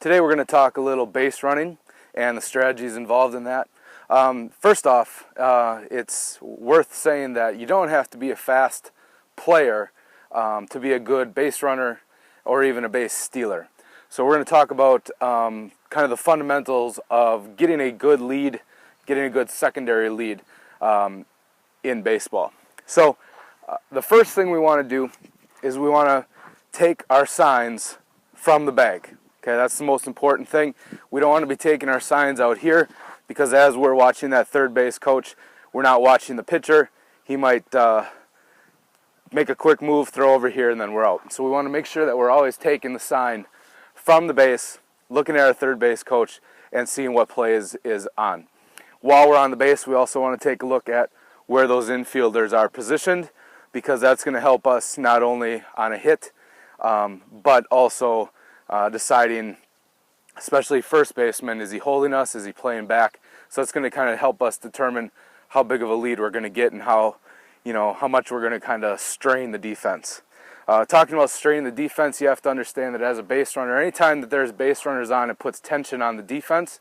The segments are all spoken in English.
Today we're going to talk a little base running and the strategies involved in that. First off, it's worth saying that you don't have to be a fast player to be a good base runner or even a base stealer. So we're going to talk about kind of the fundamentals of getting a good lead, getting a good secondary lead in baseball. So the first thing we want to do is we want to take our signs from the bag. Okay, that's the most important thing. We don't want to be taking our signs out here because as we're watching that third base coach, we're not watching the pitcher. He might make a quick move, throw over here, and then we're out. So we want to make sure that we're always taking the sign from the base, looking at our third base coach, and seeing what play is on. While we're on the base, we also want to take a look at where those infielders are positioned because that's going to help us not only on a hit, but also deciding, especially first baseman, is he holding us, is he playing back? So it's going to kind of help us determine how big of a lead we're going to get and how much we're going to kind of strain the defense. Talking about straining the defense, you have to understand that as a base runner, anytime that there's base runners on, it puts tension on the defense,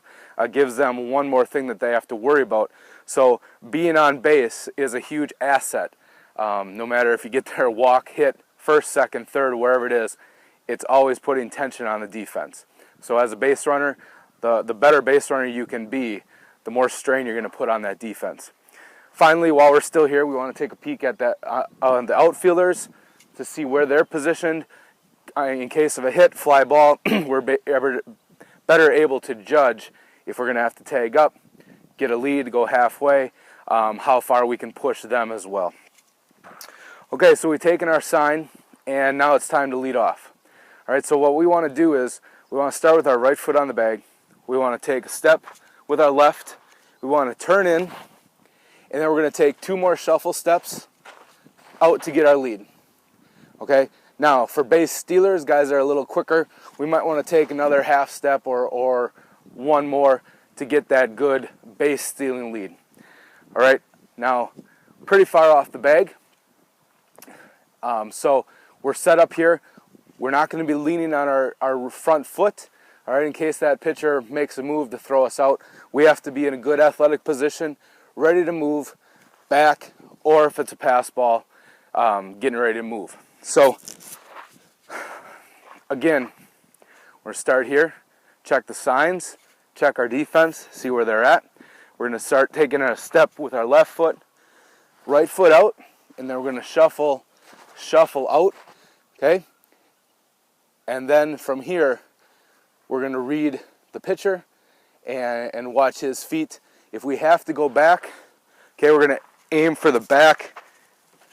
gives them one more thing that they have to worry about. So being on base is a huge asset. No matter if you get there, walk, hit, first, second, third, wherever it is, it's always putting tension on the defense. So as a base runner, the better base runner you can be, the more strain you're going to put on that defense. Finally, while we're still here, we want to take a peek at that on the outfielders to see where they're positioned. In case of a hit, fly ball, we're better able to judge if we're going to have to tag up, get a lead, go halfway, how far we can push them as well. Okay, so we've taken our sign, and now it's time to lead off. All right, so what we want to do is we want to start with our right foot on the bag. We want to take a step with our left. We want to turn in, and then we're going to take 2 more shuffle steps out to get our lead. Okay, now for base stealers, guys that are a little quicker, we might want to take another half step or one more to get that good base stealing lead. All right, now pretty far off the bag. So we're set up here. We're not going to be leaning on our front foot, all right, in case that pitcher makes a move to throw us out. We have to be in a good athletic position, ready to move back, or if it's a pass ball, getting ready to move. So, again, we're going to start here, check the signs, check our defense, see where they're at. We're going to start taking a step with our left foot, right foot out, and then we're going to shuffle out, okay? And then from here, we're going to read the pitcher and watch his feet. If we have to go back, okay, we're going to aim for the back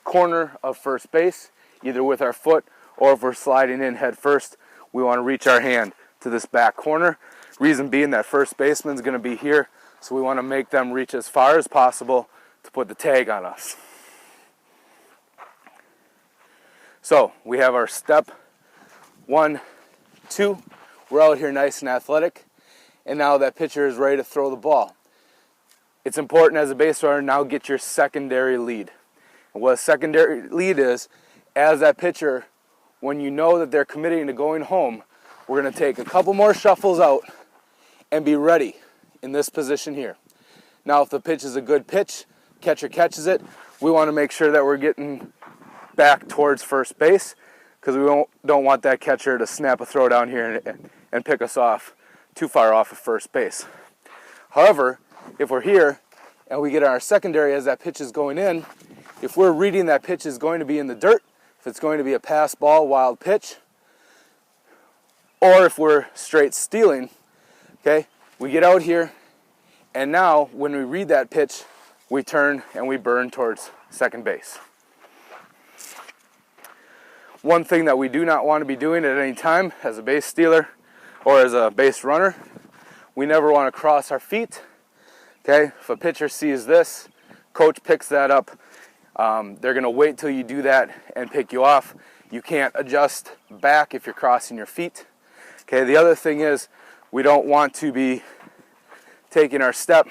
corner of first base, either with our foot or if we're sliding in head first, we want to reach our hand to this back corner. Reason being that first baseman's going to be here, so we want to make them reach as far as possible to put the tag on us. So we have our step 1, 2, we're out here nice and athletic, and now that pitcher is ready to throw the ball. It's important as a base runner now get your secondary lead. And what a secondary lead is, as that pitcher, when you know that they're committing to going home, we're going to take a couple more shuffles out and be ready in this position here. Now if the pitch is a good pitch, catcher catches it, we want to make sure that we're getting back towards first base, because we don't want that catcher to snap a throw down here and pick us off too far off of first base. However, if we're here and we get our secondary as that pitch is going in, if we're reading that pitch is going to be in the dirt, if it's going to be a pass ball, wild pitch, or if we're straight stealing, okay, we get out here, and now when we read that pitch, we turn and we burn towards second base. One thing that we do not want to be doing at any time as a base stealer or as a base runner, we never want to cross our feet. Okay, if a pitcher sees this, coach picks that up, they're going to wait till you do that and pick you off. You can't adjust back if you're crossing your feet. Okay, the other thing is we don't want to be taking our step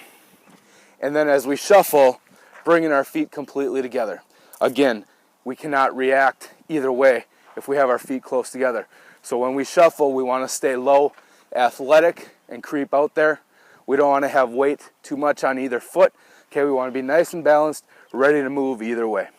and then as we shuffle, bringing our feet completely together. Again, we cannot react either way if we have our feet close together. So when we shuffle, we want to stay low athletic and creep out there. We don't want to have weight too much on either foot. Okay, we want to be nice and balanced, ready to move either way.